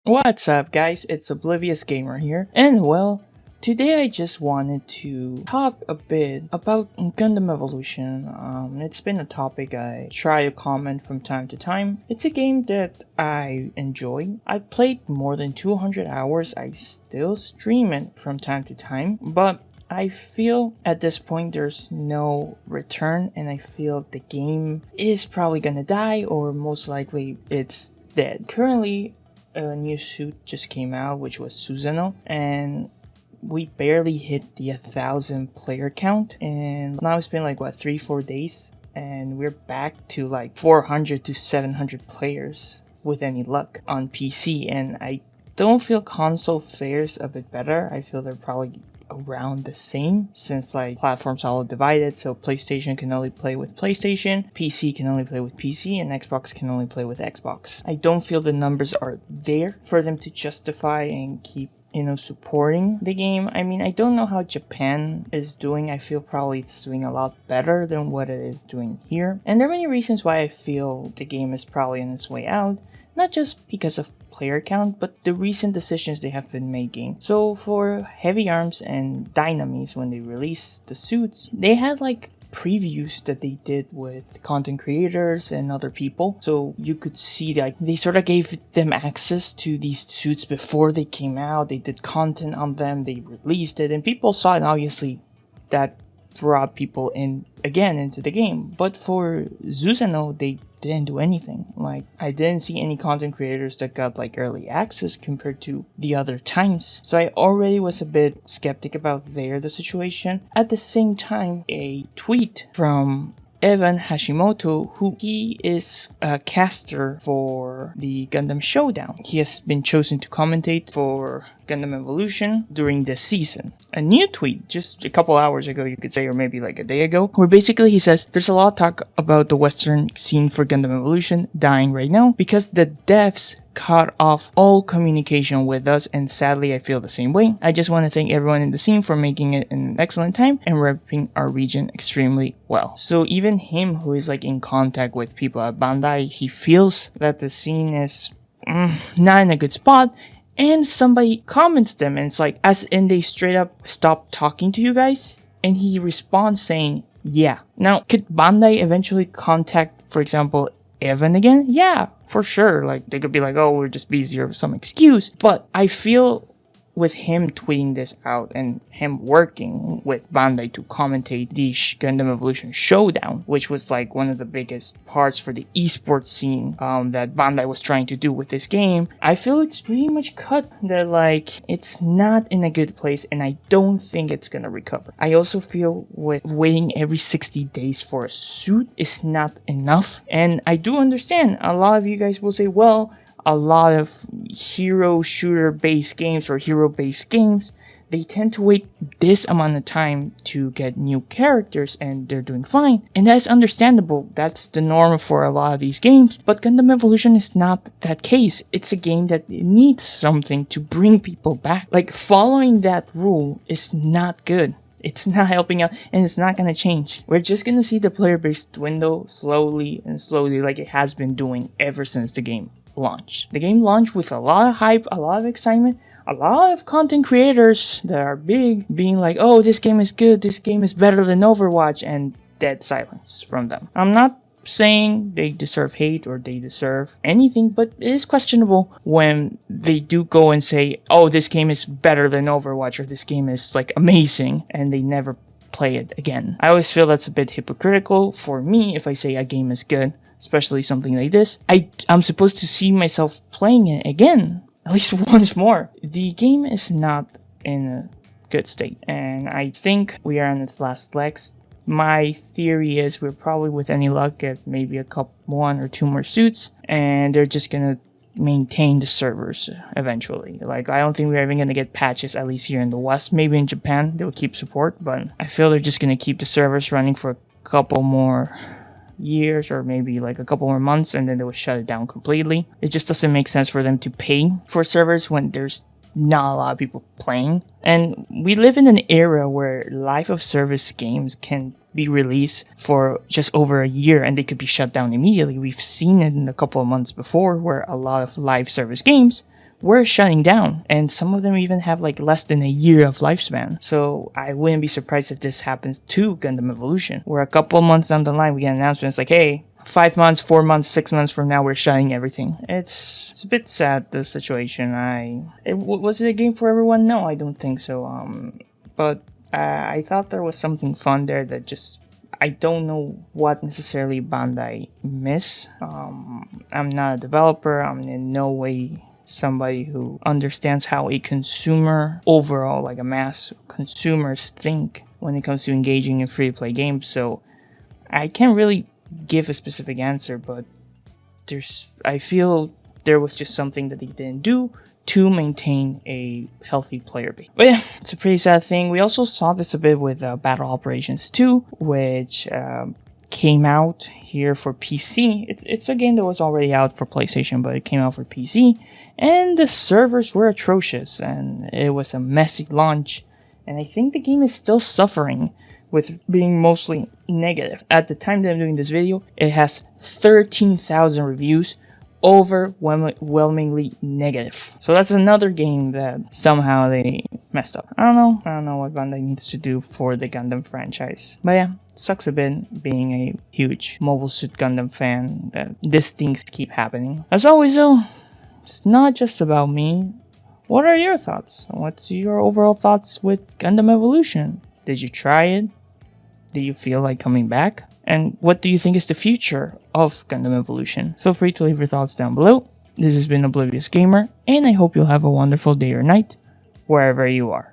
What's up, guys? It's Oblivious Gamer here, and well, today I just wanted to talk a bit about Gundam Evolution. It's been a topic I try to comment from time to time. It's a game that I enjoy. I played more than 200 hours. I still stream it from time to time, but I feel at this point there's no return, and I feel the game is probably gonna die, or most likely it's dead. Currently, a new suit just came out, which was Susanoo, and we barely hit the 1,000 player count, and now it's been like what 3-4 days, and we're back to like 400 to 700 players with any luck on PC, and I don't feel console fares a bit better. I feel they're probably around the same, since like platforms are all divided, so PlayStation can only play with PlayStation, PC can only play with PC, and Xbox can only play with Xbox. I don't feel the numbers are there for them to justify and keep supporting the game. I mean, I don't know how Japan is doing. I feel probably it's doing a lot better than what it is doing here. And there are many reasons why I feel the game is probably on its way out. Not just because of player count, but the recent decisions they have been making. So for Heavy Arms and Dynamis, when they released the suits, they had like previews that they did with content creators and other people, so you could see like they sort of gave them access to these suits before they came out. They did content on them, they released it, and people saw it, and obviously that brought people in again into the game. But for Susanoo, they didn't do anything. Like, I didn't see any content creators that got like early access compared to the other times. So I already was a bit skeptic about the situation. At the same time, a tweet from Evan Hashimoto, who he is a caster for the Gundam Showdown. He has been chosen to commentate for Gundam Evolution during this season. A new tweet just a couple hours ago, you could say, or maybe like a day ago, where basically he says there's a lot of talk about the Western scene for Gundam Evolution dying right now because the devs cut off all communication with us, and sadly I feel the same way. I just want to thank everyone in the scene for making it an excellent time and repping our region extremely well. So even him, who is like in contact with people at Bandai, he feels that the scene is not in a good spot, and somebody comments them, and it's like, as in they straight up stop talking to you guys, and he responds saying, yeah. Now, could Bandai eventually contact, for example, Evan again? Yeah, for sure. Like, they could be like, oh, we're just busy or some excuse. But I feel with him tweeting this out and him working with Bandai to commentate the Gundam Evolution Showdown, which was like one of the biggest parts for the esports scene that Bandai was trying to do with this game, I feel it's pretty much cut. That like, it's not in a good place, and I don't think it's gonna recover. I also feel with waiting every 60 days for a suit is not enough, and I do understand a lot of you guys will say, well, a lot of hero shooter based games or hero based games, they tend to wait this amount of time to get new characters, and they're doing fine. And that's understandable. That's the norm for a lot of these games. But Gundam Evolution is not that case. It's a game that needs something to bring people back. Like, following that rule is not good. It's not helping out, and it's not gonna change. We're just gonna see the player base dwindle slowly and slowly, like it has been doing ever since the game launched. The game launched with a lot of hype, a lot of excitement, a lot of content creators that are big being like, oh, this game is good, this game is better than Overwatch, and dead silence from them. I'm not saying they deserve hate or they deserve anything, but it is questionable when they do go and say, oh, this game is better than Overwatch, or this game is like amazing, and they never play it again. I always feel that's a bit hypocritical for me if I say a game is good, especially something like this. I'm supposed to see myself playing it again, at least once more. The game is not in a good state, and I think we are on its last legs. My theory is we're probably, with any luck, get maybe one or two more suits, and they're just gonna maintain the servers eventually. Like, I don't think we're even gonna get patches, at least here in the West. Maybe in Japan they'll keep support, but I feel they're just gonna keep the servers running for a couple more years, or maybe like a couple more months, and then they will shut it down completely. It just doesn't make sense for them to pay for servers when there's not a lot of people playing. And we live in an era where life of service games can be released for just over a year and they could be shut down immediately. We've seen it in a couple of months before, where a lot of live service games were shutting down, and some of them even have like less than a year of lifespan. So I wouldn't be surprised if this happens to Gundam Evolution, where a couple months down the line we get an announcement. It's like, hey, 5 months, 4 months, 6 months from now, we're shutting everything. It's a bit sad, the situation. Was it a game for everyone? No, I don't think so. But I thought there was something fun there that just, I don't know what necessarily Bandai miss. I'm not a developer. I'm in no way somebody who understands how a consumer overall, like a mass consumers, think when it comes to engaging in free-to-play games. So I can't really give a specific answer, but I feel there was just something that they didn't do to maintain a healthy player base. But yeah, it's a pretty sad thing. We also saw this a bit with Battle Operations 2, which came out here for PC. It's a game that was already out for PlayStation, but it came out for PC, and the servers were atrocious, and it was a messy launch, and I think the game is still suffering with being mostly negative. At the time that I'm doing this video, it has 13,000 reviews, overwhelmingly negative. So that's another game that somehow they messed up. I don't know what Bandai needs to do for the Gundam franchise. But yeah, sucks a bit being a huge Mobile Suit Gundam fan that these things keep happening. As always though, it's not just about me. What are your thoughts? What's your overall thoughts with Gundam Evolution? Did you try it? Do you feel like coming back? And what do you think is the future of Gundam Evolution? Feel free to leave your thoughts down below. This has been Oblivious Gamer, and I hope you'll have a wonderful day or night, wherever you are.